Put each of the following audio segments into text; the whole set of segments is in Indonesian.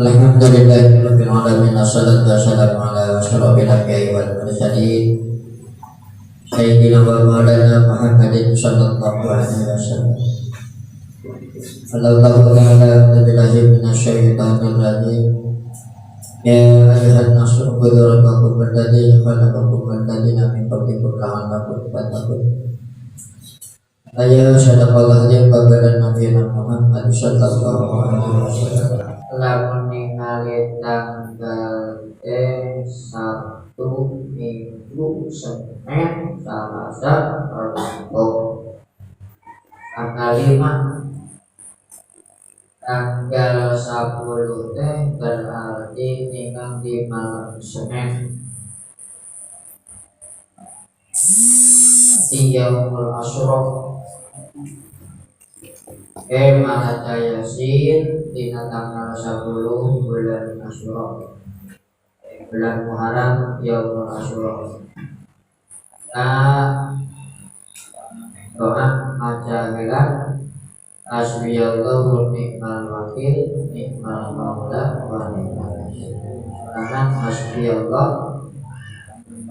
Alhamdulillahirabbil alamin wassalatu wassalamu ala asyrofil anbiya'i wal mursalin sayyidina wa maulana Muhammadin sallallahu alaihi wasallam. Allah ta'ala billahi minasyaitonir rajim. Ya ayyuhan nasu ubudu rabbakum alladzi khalaqakum wal ladzina min qablikum la'allakum tattaqun. Ayo sadaqallahu alazim wa barik nabiyina Muhammad sallallahu alaihi wasallam. Lamun ningali tanggal 1 Minggu Senin Selasa Rabu tanggal 5 tanggal 10 teh berarti ningang di malam Senin di Yaumul Asyura Maha Yasin dina tanggal 10 bulan Asyura bulan Muharram Yaumul Asyura. Doa maca bilang Hasbiyallahu ni'mal wakil ni'mal maula wa ni'mal nasir. Karena hasbiyallah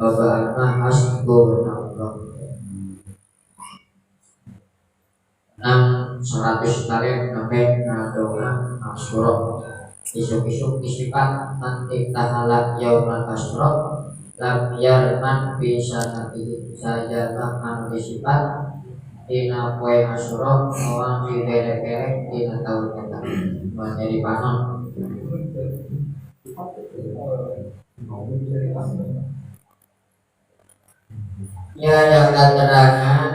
wa ba'ana hasbunallah. 100 kali sampai doa Asyura. Isuk-isuk isifat nanti tahala yaumal Asyura lam yarman bisa nanti saja makan disifat dina poe Asyura awal dibelek-belek dina tahun kita menjadi panon. Ya ada keterangan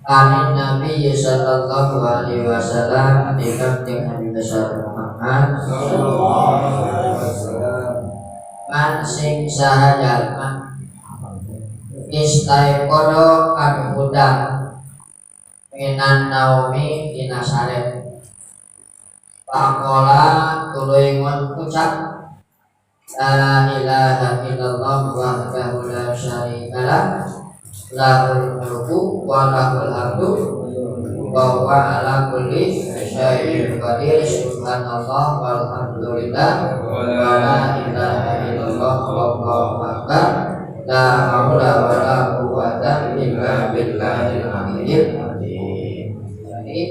Amin Nabi sallallahu alaihi wasallam dikatakan Nabi besar Muhammad sallallahu alaihi wasallam man sing sahajalma istai kodo kan udang minan naumi dina sare pakola tuluy ngucap la ilaha illallah wahdahu la syarikalah lahul mulku wa lahul hamdu wa huwa ala kulli syai'in qadir subhanallah walhamdulillah wa la ilaha illallah wallahu akbar la haula wa la quwwata illa billahil aliyyil azim.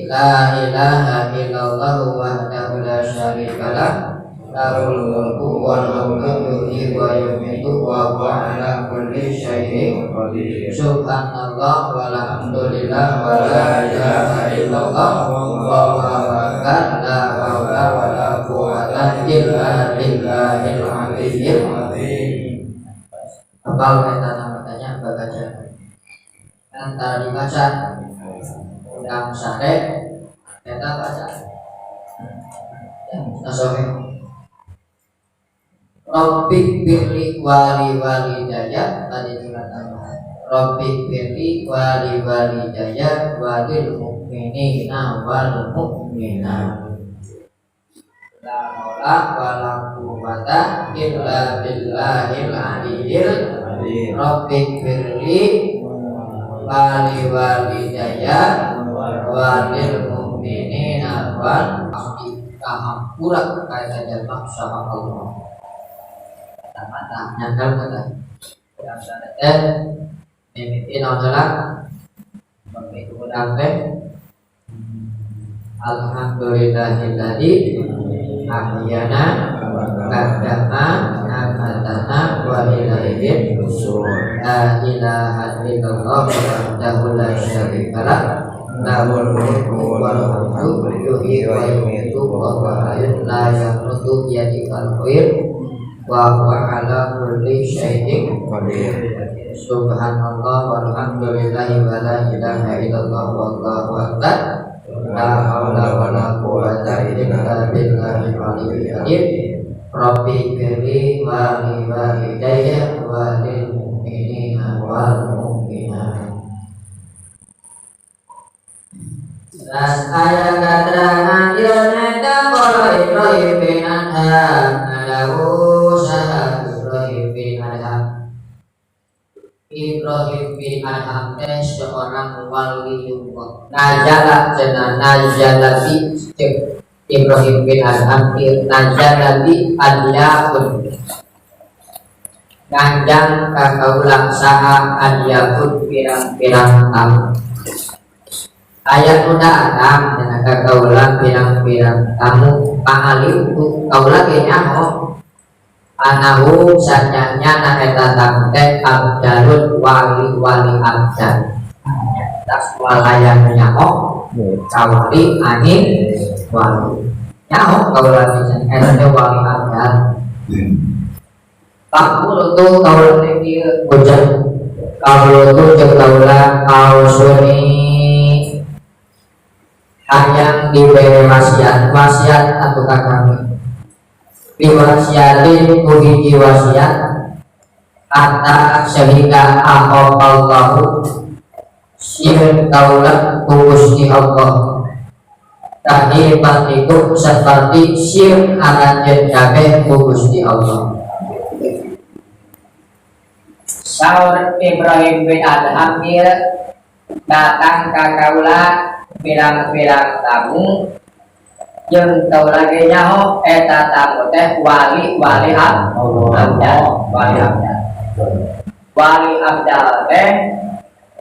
La ilaha illallah wahdahu la syarikalah lahul mulku wa lahul hamdu wa yumiitu wa huwa ala kulli syai'in qadir subhanallah walhamdulillah wa la ilaha illallah wallahu akbar la haula wa la quwwata illa billahil aliyyil azim. Hafal kata namanya baca antara dibaca undang sare kita baca tasawuf Rabbik birli wali walidayya tadi dikatakan Rabbik birli wali walidayya walil mu'minina wal mu'minat la haula wala quwwata illa billahil aliyyil azim. Rabbik birli wali walidayya walil mu'minina wal mu'minat kayak aja maksud Allah. Mata nyangkal kata yang sadar mimiti nolak begitu udang alhamdulillahilladzi ahyana ba'dama amatana wa ilaihi nusyur. La ilaha illallah wahdahu la syarikalah lahul mulku wal hamdu yuhyi wa yumiitu wa huwa hayyun la yamutu biyadihil khair wa huwa ala kulli syai'in qadir subhanallah walhamdulillahi wa la ilaha illallah wallahu akbar la haula wa la quwwata illa billahil aliyyil azim. Rabbi firli wa li walidayya wa lil mu'minina wal mu'minat. Las ayat keterangan ilmu kalau Ibrahim bin Adham adahu sahab Ibrahim bin Adham. Ibrahim bin Adham seorang waliullah. Najala jana najala bi Ibrahim bin Adham nazala bi Adyakun ngandang kakaulang saha Adyakun pirang-pirang tamu ayat muda Adam dan kakaulang pirang-pirang tamu pahali untuk kaulah kenyaho anahu sanyanya na eta tamu teh abdalun wali abdal tas walayan nyaho kawali angin wali nyaho kaulah eta wali abdal Pakul tu kaulah dia hujan kaulah tu jeung kaulah kausuni hayang diberi wasiat atau kami diwasiatin kuhiji wasiat hatta sehingga ahofallahu sieun kaulah Gusti Allah tadi patiku seperti sieun aranjeun kabeh Gusti Allah. Saur Ibrahim bin Adham datang ke kaula pirang-pirang tamu jeung kaula ge nyaho eta tamu teh wali abdal teh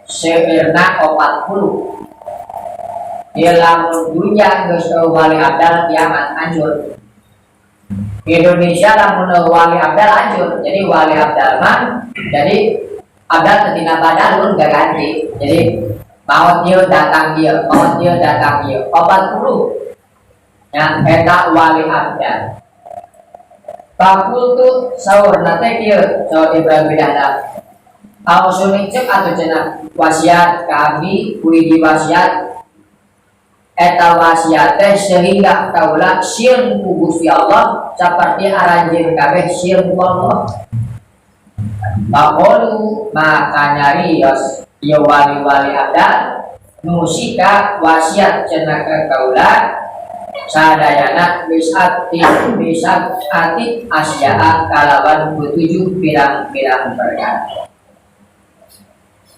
seirna 40 di lamun dunya geus wali abdal kiamat hancur. Indonesia lamun wali abdal hancur. Jadi wali abdal mah jadi abdal ketika badalun gak ganti. Jadi maut dia datang dia 40 yang eta wali abdal. Pakul tu saur nate kieu saur Ibrahim bin Adham. Ausuni cek atau cenah wasiat kami kuidi wasiat eta wasiat teh sehingga kaulah sieun ku Gusti Allah saperti aranjeun kabeh sieun ku Allah. Pakulu maka nyarios ieu wali abdal musika wasiat cenah ka kaulah sadayana bisati asya'a kalawan ketujuh pirang-pirang perkara.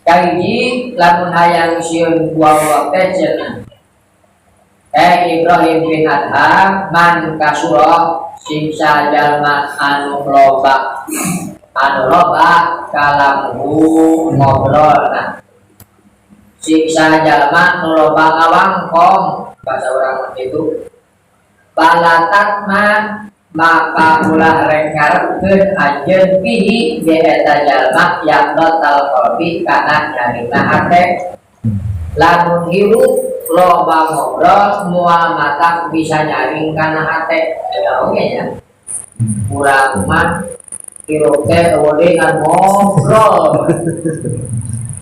Kahiji lamun hayang sieun ku Allah teh cenah Ibrahim bin Adham man kasura siksa jalma anu loba kalamu ngobrolna siksa jalma anu loba ngawangkong bahasa orang itu balatat maka ulah rek ngarepkeun anjeun pihi ge eta jalma yang total qalbi kana nyarina hate lamun hirup loba ngobrol mual mata bisa nyaring kana hate oke ya kurang mah hirup teh dengan ngobrol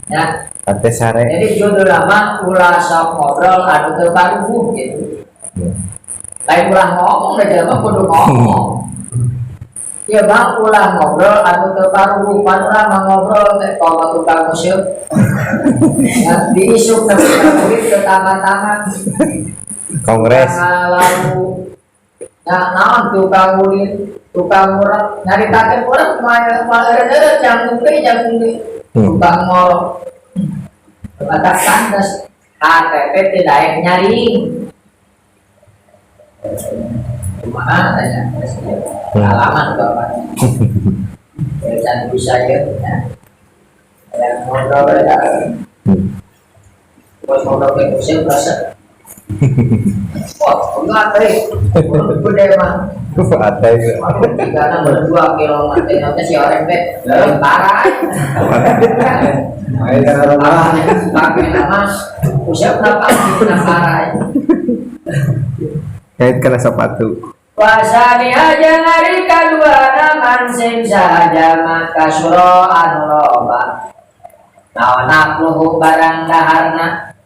ya hate sare jadi judul lama ulah sok ngobrol anu teu paruh gitu lain ulah ngomong da jelema kudu ngomong ya bang ulah ngobrol anu teu paruh pan urang ngobrol teh kalau tukang museum ya diisuk teh ke tangan-tangan kongres lalu ya naon tukang murah nyaritakeun urang mah jantung tukang ngorok kata kandas HTP tidak nyaring mana tanya pengalaman bapak dan bisa ya yang modal ya bos modal ke musim rasa wah enggak teh gede mah ada ya karena berdua kilometer nanti si orang teh parah pakai nama usia berapa parah kait kena sepatu Wasani aja ngari kadua naman sing saja maka suro anu loba naonak luhu barang daharna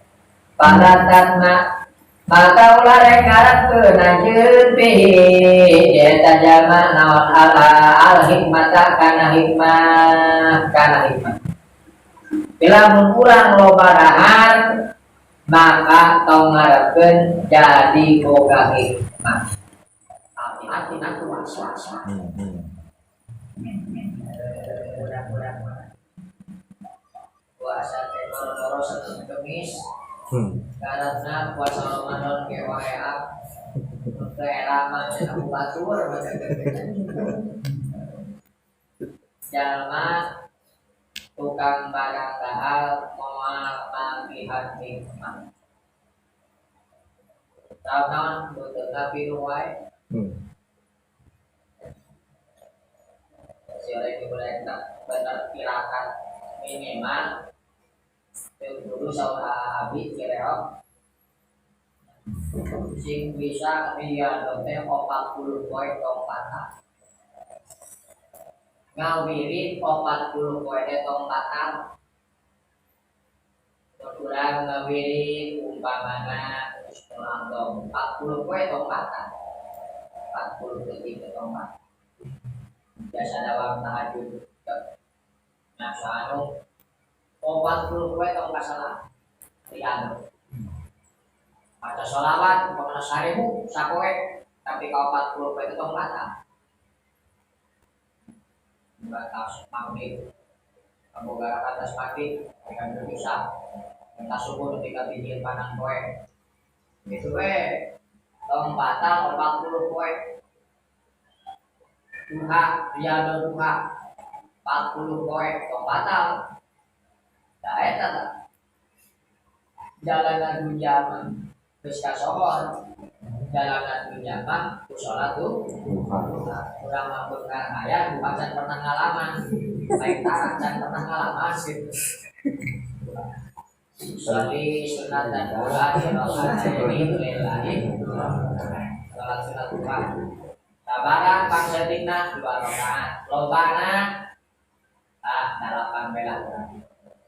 padatatna maka ulah rek ngarepkeun anjeun pihi eta jalma naon al hikmata kana hikmah bila mun urang loba dahar maka tong ngarepkeun jadi boga hikmah hati-hati nak was-was puasa teh satu kemis karena puasa Ramadan ke WA ke era mah aku batur jalma tukang barang dahal moal malihat hikmah tahun beuteuna pilu wae sioleh dibulek bener kirakan minimal kudu sauraha abi cireok sing bisa riyadot teh 40 poin tong patah ngawirit 40 poin tong patah kurang ngawirit umpamana tong 40 poin tong patah 40 detik tong patah biasa dawang tahajud nah anu 40 poin tong kasalah riyadot baca sholawat, umpamana 1000 sapoe, tapi kalau 40 itu tong mata. Batas maghrib, kamu gara batas maghrib, mereka bisa. Minta subuh ketika bijil panang poe. Itu tong batal 40 poe. Duha, riyadul duha, 40 poe, tong batal. Dah eta tak. Jalanan dunia geus kasohor jalanan dunia mah ku salat tuh urang mampu aya bukan pernah ngalaman baik can pernah ngalaman sih sali sunat dan doa di rokaat ini lillahi salat sunat doa sabaran pangsetingna 2 rakaat lobana dalapan bela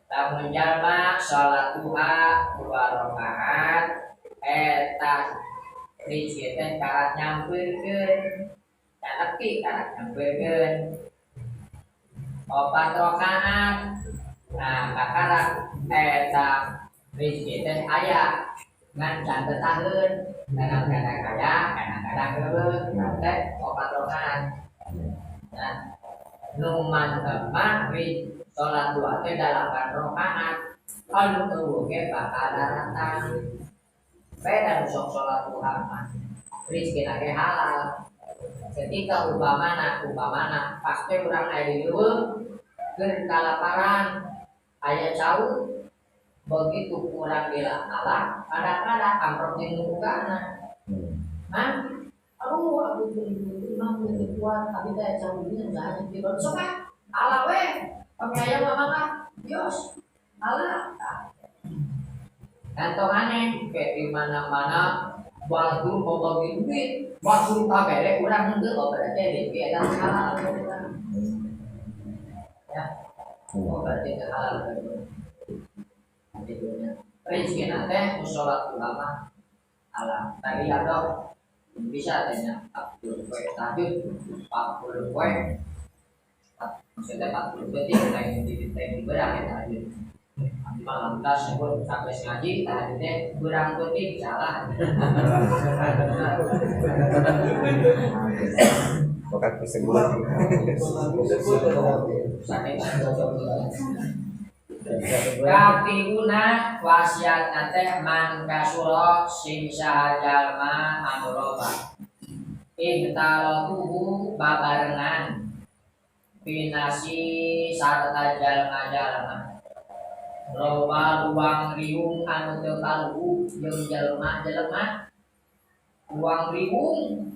lamun jalma salat duha 2 rakaat eta rizki teh karat nyampeurkeun canepi karat nyampeurkeun 4 rakaat nah kakarat eta rizki teh aya ngan can betaheun kadang-kadang aya kadang-kadang heueuh teh 4 rakaat nah nu mantep mah salat duha teh 8 rakaat anu eueuh ge bakal datang beda sok sholat duha mah rizki nage halal ketika upamana pasti urang aya di leuweung keur kalaparan aya cau begitu kurang dilalah kadang-kadang amprok jeung nukana nah aduh aku imam lebih kuat tapi teh cau ini enggak hanya di sok ala we pamiaya mah yos ala Entong aneh, kayak di mana-mana waktu mau bagi duit, waktu kabere kurang henteu berarti DP eta halal ya. Oh berarti itu halal itu rezeki teh salat ulama halal. Tadi ada bisa tanya 40 poin tahajud 40 poin. Maksudnya 40 detik lain di berapa tahajud. Malam tas sebut sampai ngaji tadi kurang putih salah. Bukan persekutuan. Kapiguna wasiat nate man kasuro sing sahajalma anu loba. Ihtalatuhu babarengan binasi sarta jalma-jalma. Loba ruang riung anu teu kaluhu jeung jelema-jelema ruang riung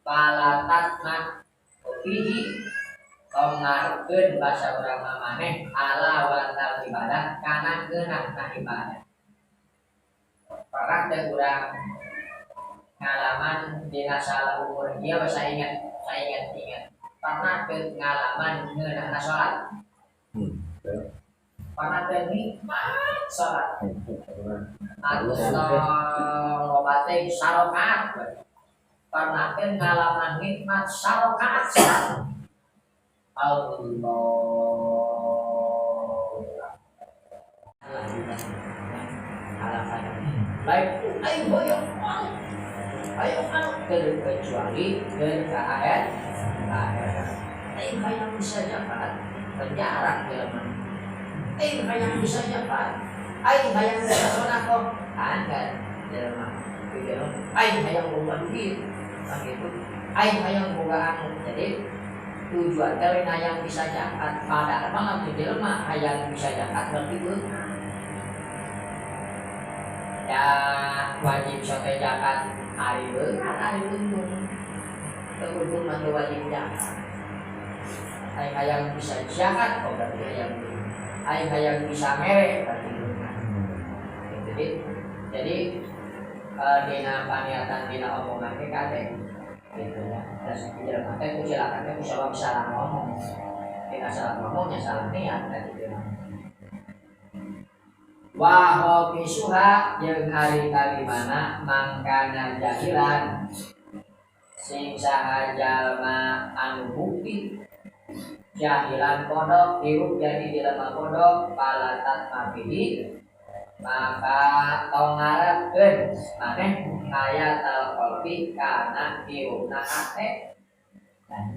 palatatna pihi tong ngarepkeun basa urang maneh ala watal ibadah kana geunahna ibadah. Pernah teh urang ngalaman dina salah umur dia saya ingat pernah teh ngalaman geunahna salat. Pernah teh nikmat salat. Atus lobate sarokaat. Pernah teh ngalaman nikmat sarokaat salat. Allah. Lain, ayo kecuali KHR, yang bisa dapat penjara jelema. yang bisa dapat, yang bisa sonakoh, angkat jelema. jelema aing hayang boga duit kan gitu aing hayang boga anu jadi tujuan teh lain hayang bisa zakat padahal mah lamun jelema hayang bisa zakat berarti beunang ya wajib sote zakat hari beunang hari untung teu untung mah teu wajib zakat aing hayang bisa zakat oh berarti hayang beunang aing hayang bisa mere berarti beunang jadi dina paniatan dina omongan teh kade gitu ya terus jelema teh silakan teh sabab salah ngomong dina salah ngomongnya salah niat tadi gitu wa hofisuha jeung ari kalimana mangkana jahilan sing saha jalma anu bukti jahilan kodok hirup jadi jelema kodok palatat mabihi maka tong ngarepkeun maneh aya talqalbi kana hirupna hate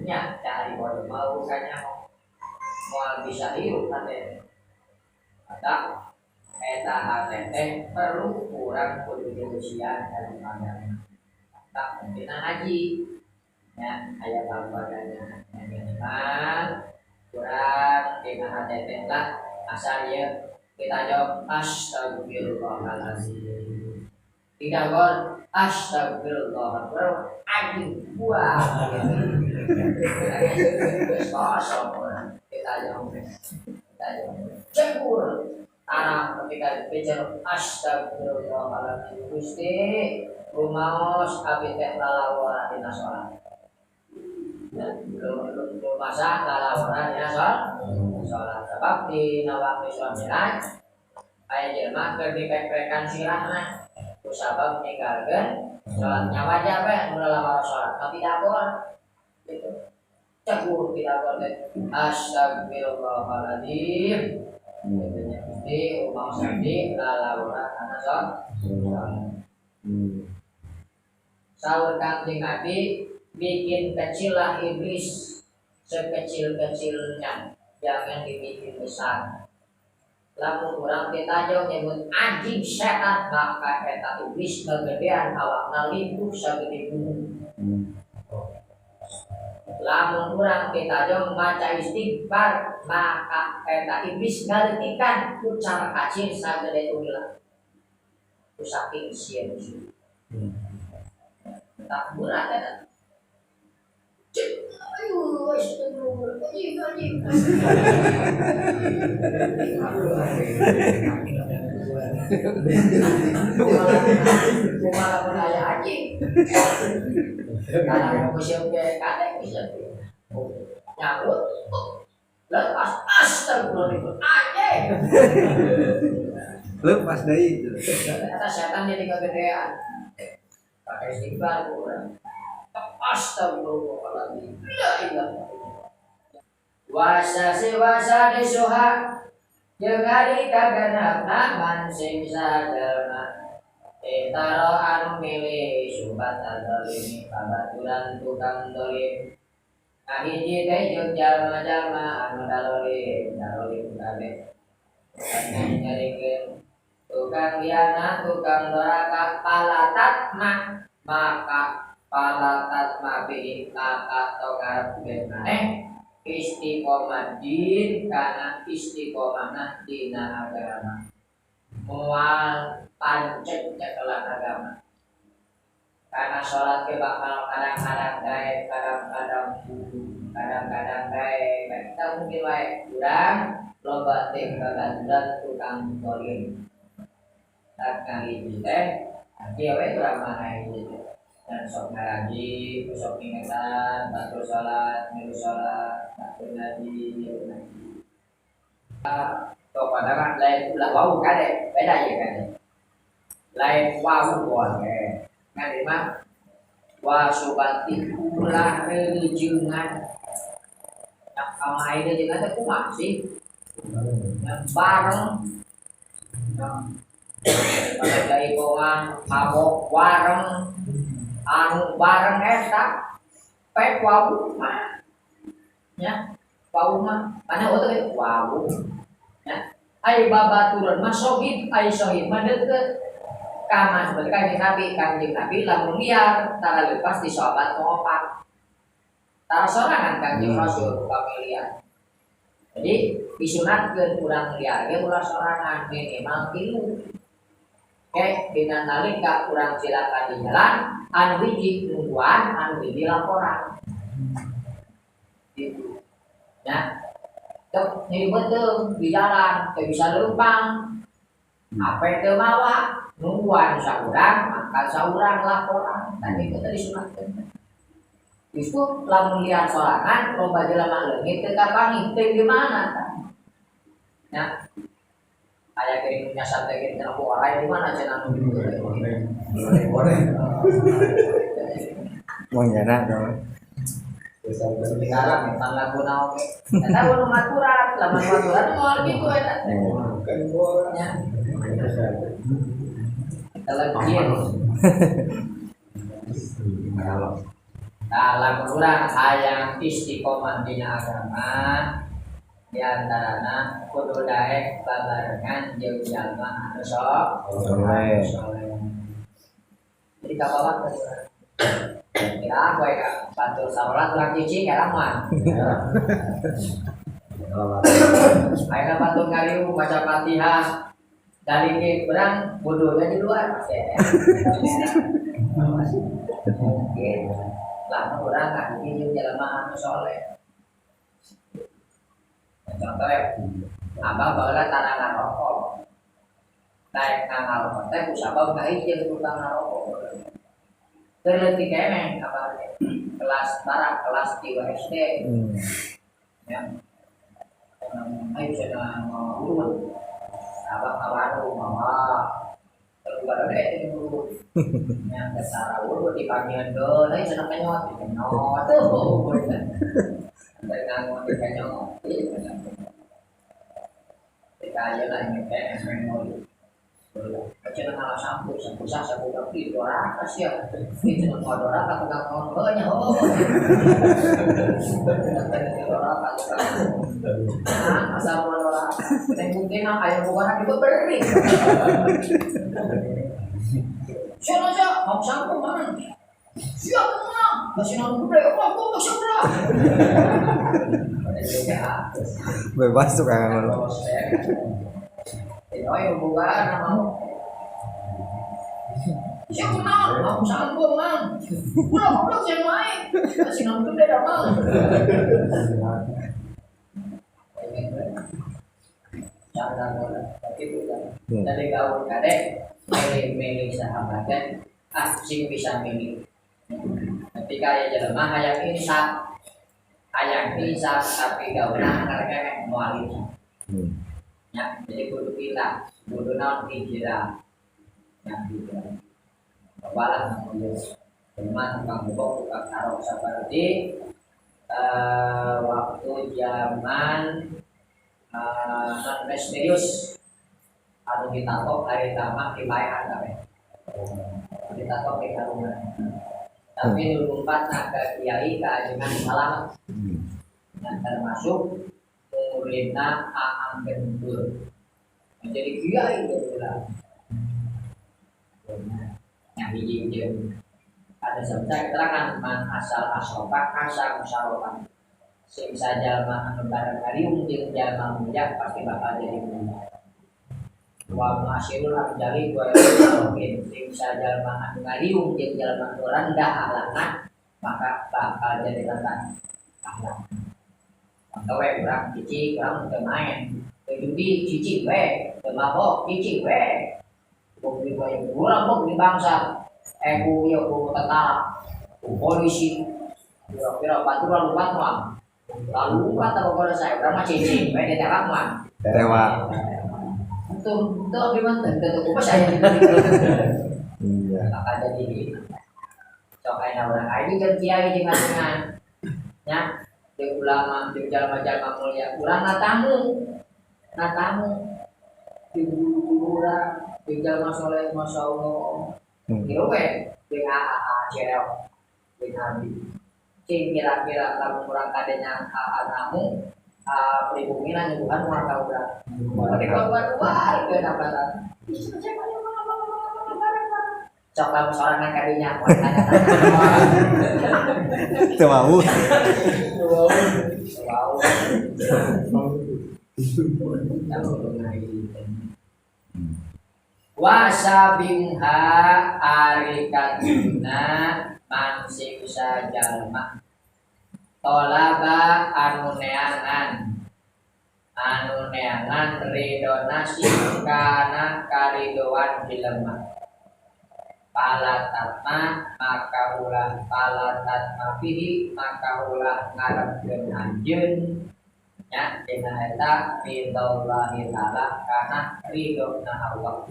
nya cari bodoh mau kanya moal bisa hirup hate ada eta hate teh perlu kurang kudu usian daripada tak mungkin haji ya aya bampagana minimal kurang dina hate teh lah asal ieu kita jawab astagfirullahaladzim tidak gol astagfirullahaladzim anjing buah kita jawab cembur anak ketika bicara astagfirullahaladzim Gusti rumaos abdi teh lalawara dina salat belum masa lalawara dina salat sebab di nawaktu sholat aya jelema keur dipek-pekan sirahna ku sabab ninggalkeun sholatnya wajib we mun lalawara sholat tapi dapur gitu cegur tidak boleh astagfirullahaladzim gitu nya Gusti mau sandi lalawara kana sholat saur Kanjeng Nabi bikin kecillah iblis sekecil-kecilnya jangan dibikin besar. Lamun urang kita jauh nyebut anjing setan maka eta iblis kegedean awakna limpuh sagede gunung. Lamun urang kita jauh maca istighfar maka eta iblis ngaletikan ku cara kacir sagede ulah. Ku saking sieun. Tak berat eta. Ayo, astagfirullahaladzim. Malah menaya anjing. Karena mau siap kayak kadek bisa nyambut. Lepas astagfirullahaladzim. Anjing. Lepas dari itu. Kata setan jadi kegedean. Pakai istighfar kurang. Astagfirullahaladzim. La ilaha illallah. Wasa desoha jeung ari kaganapna man sing sajalma etaro anu milih subat adzalimi babaturan tukang dolim kahiji teh jeung jalma-jalma anu dalolim kabeh anu nyarikeun tukang liana tukang doraka palatat maka palatat mabihi maka togar benane istiqomah din kana istiqomahna dina agama mual pancet jakelan agama karena sholat ke bakal kadang-kadang gae kadang-kadang gae kita mungkin wae kurang loba teh kagandulan tukang tolim tak kali teh dia wae kurang mana itu dan sok ngaji, sok ingetan, batur sholat, milu sholat, batur ngaji, milu ngaji. Padahal lain ulah wau kade, beda ya kade. Lain wau buat kade mah wasubati ulah religiungan. Yang sama ini juga ada kumat sih, yang bareng. Pada dari kongan, mabok wareng. Anu bareng eta pek wau mah ya wau mah mana otot itu wau ya ai babaturan mah sohib ai sohib mah deukeut Kama seperti kanjeng Nabi lamun liar tara lepas di sahabat ngopat. Tara sorangan kanjeng Rasul kami liar. Jadi disunatkeun urang liar ge ulah sorangan minimal 3. Oke, dina nalika urang cilaka di jalan, anu hiji nungguan, anu hiji laporan. Gitu. Ya. Cek nyibet tuh di jalan, teu bisa leumpang. Apa teu mawa, nungguan saurang, mangkat saurang laporan. Tadi kita disunatkeun. Justru lamun liar sorangan, loba jelema leungit teu kapangi, teu di mana tah. Ya. Aya kirim nyasar teh kirim aku warai di mana cenah nu gitu. Mau nyana dong. Sekarang tangga guna oke. Eta ulun maturan, lamun maturan moal gitu eta. Ya. Kalau kieu. Nah, lamun urang hayang istiqomah dina agama, di antarana kudu daek babarengan jeung jalma anu soleh. Jadi kabawa teh. Ya, gue kan bantu salat urang cicing era mah. Ayeuna bantu ngariung baca Fatihah. Dari ke urang bodohnya di luar. Oke. Lamun urang kan jeung jalma anu soleh. Contohnya, abah baheula tanah ngarokok. Daek ngarokok teh kusabab kahiji tukang ngarokok. Teu leutik keneh abah kelas barak kelas 3 SD. Ya. Ayo cenah urut. Abah kawaru mama. Terus baru deh dulu. Ya, dasar urut di pangieun deui, ayo cenah kenyot. Kenyot tuh. Dengan modikanya kita aja lah ini kayak memori kecil malah sampo sah sampo tapi dorak kasih itu mau dorak atau nggak mau banyak dorak atau asal mau dorak yang mungkin ayam bukan itu beri siapa aja mau sampo mana siapa menang masih nongkrong deh aku masih menang Bebas tuh kan. Oh yang bukan mau siapa menang mau sampo man pulang yang main masih nongkrong deh apa jangan tapi bukan dari kawan kadek milih sahabatnya sing bisa milih ketika ya jelema hayang insaf tapi gak pernah ngerti mualif ya jadi kudu kita kudu naon hijrah ya hijrah balas namanya teman tukang bubok tukang taruh seperti waktu zaman misterius anu ditatok hari tamak di bayan kabeh ditatok di karungan tapi dulu naga kiai keajengan selamat yang termasuk pemerintah Aang Gentur menjadi kiai berulang yang hiji ada sebutan keterangan man asal asopak kasar musyarokan sing saja mah anu bareng hariung jeung jalma mulia pasti bakal jadi mulia wa masyirul amjali wa mungkin sing saja mah anu hariung jeung jalma rendah alangan maka bakal jadi rendah akhlak. Contoh we urang cici urang teu main teu judi cici we teu mabok cici we bukti we urang bukti bangsa ku ieu ku tentara ku polisi kira-kira baturan lupa mah lalu lupa tahu kalau saya urang mah cici we ditewak mah Tewa. tuh gimana tentu apa saya Iya. maka jadi sok ayeuna urang aya jeung kiai jeung ngajengan nya jeung ulama jeung jalma-jalma mulia urang natamu jeung guru-guru urang jeung jalma saleh masyaallah kieu we jeung cerel jeung abi cing kira-kira lamun urang kadenya anamu peribunginan nyuguhan moal ka urang tapi kalau luar ke dapat Sok lamun sorangan kadinya. Itu mau. Wow. Wasabingha ari kadina mansing sajalma tolaba anu neangan ridona sikana karidoan jelema palatatna maka ulah palatatna fihi maka ulah ngarepkeun anjeun nya dina eta ridallahi taala kana ridona Allah.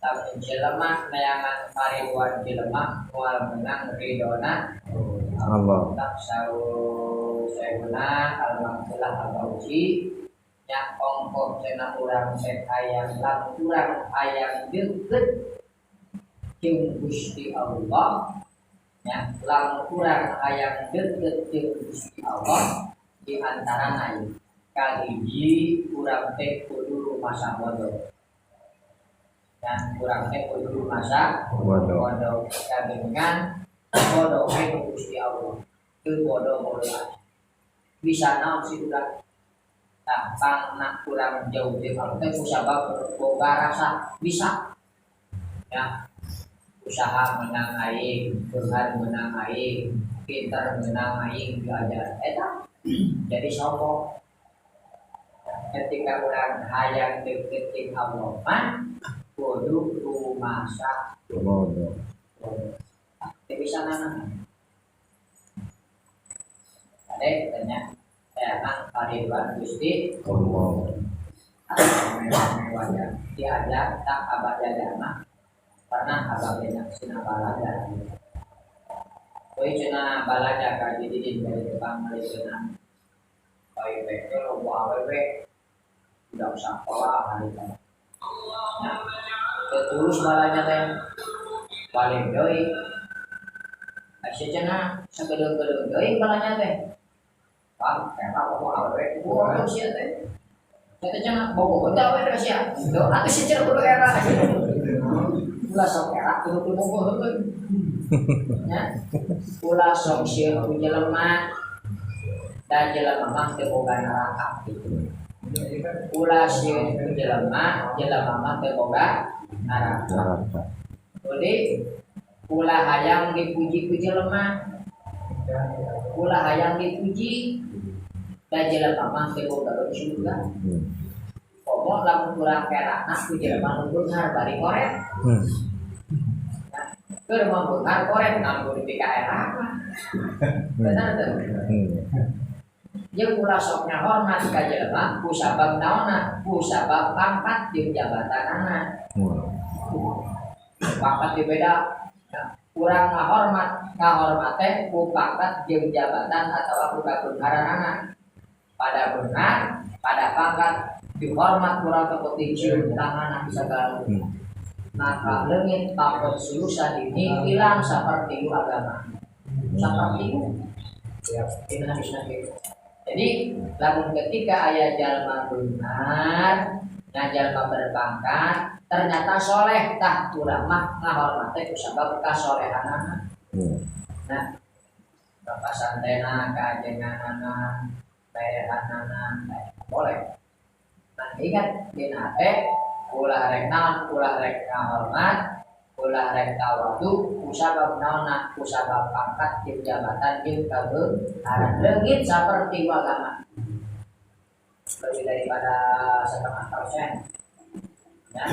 Lamun jelema neangan pariwan jelema moal menang ridona Allah. tak sawu saeuna al-maghfirah al-fauzi nya ongkoh cenah urang teh hayang lamun urang hayang deukeut jeung Gusti Allah nya lamun urang hayang deukeut jeung Gusti Allah di antarana ieu kahiji urang teh kudu rumasa bodoh. Dan urang teh kudu rumasa bodoh kabengan bodoh ke Gusti Allah. Teu bodoh bisa naon sih urang tampang nak urang jauh jeung Allah teh kusabab boga rasa bisa ya usaha menang aing, beunghar menang aing, pinter menang aing diajar eta jadi sombong. Ketika orang hayang deket jeung Allah mah kudu rumasa Bodoh. teu bisa nanang. Ade tanya emang pariwan Gusti Allah. mewah-mewahnya diajar tak abad mah pernah abadnya sina balaga. Koi cenah balaga ka didin dari Jepang Malaysia. Koi beke lo awewe udah sekolah hari ini. Nah, terus balanya teh paling deui. Asa cenah sagedeung-gedeung deui balanya teh. Pak, eta awewe kudu sia teh. Eta cenah bobo teh awewe sia. Tuh atuh sia cenah kudu era. Ulah sok era kudu bobo heuh. Nya, ulah sok sieun ku jelema dan jelema mah teu boga neraka gitu. Ulah sieun ku jelema mah teu boga neraka. Jadi ulah hayang dipuji ku jelema. Ulah hayang dipuji dan jelema mah teu boga surga. Komo lamun urang kerana ku jelema nu beunghar bari korek. Keur mau beunghar korek nganggo di PKR. Benar teu? Jeung ulah sok hormat ka jelema ku sabab naonna? Ku sabab pangkat jeung jabatanana. Pangkat di beda. Urang ngahormat teh ku pangkat jeung jabatan atawa ku kabeunharanana. Pada beunghar, pada pangkat dihormat urang teh penting cium tangan segala. Maka leungit takut sulusa dini hilang seperti agama. Seperti jadi lamun ketika aya jalma benar nya jalma berpangkat ternyata soleh tah urang mah ngahormat teh kusabab kasolehanana. Nah, kapasantena kaajenganana baehanana boleh. Nah, ingat dina teh ulah rek naon, ulah rek ngahormat, ulah rek tawadu, kusabab naonna, kusabab pangkat jeung jabatan jeung kabeunharan leungit saperti agama. Lebih daripada 1/2%. Ya.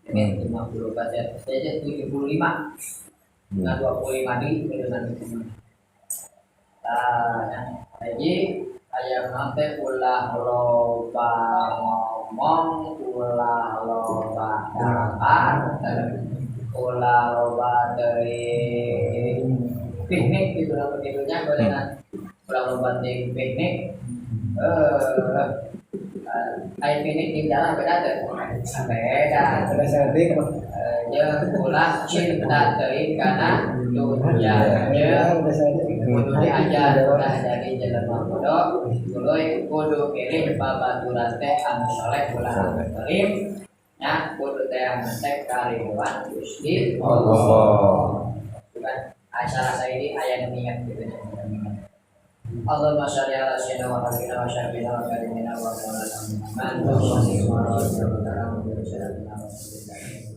Ini 50%, saja 75. Dengan 25 di dengan itu. Jadi aya mate ulah loba ngomong, ulah loba dapat, ulah loba dari piknik gitu lah begitunya gorengan. Ulah loba dari piknik. Ayo piknik di jalan beda tuh. Beda. Jeung ulah cinta teuing kana dunya. Kudu diajar ulah jadi jelema bodoh, kudu milih babaturan teh anu saleh ulah anu karim. Ya, kudu teh mentek kariduan Gusti Allah. bukan acara saya ini ayat niat gitu ya. Allahumma sholli ala sayyidina wa habibina wa syafiina wa karimina wa maulana Muhammad wa sallallahu alaihi wa sallam.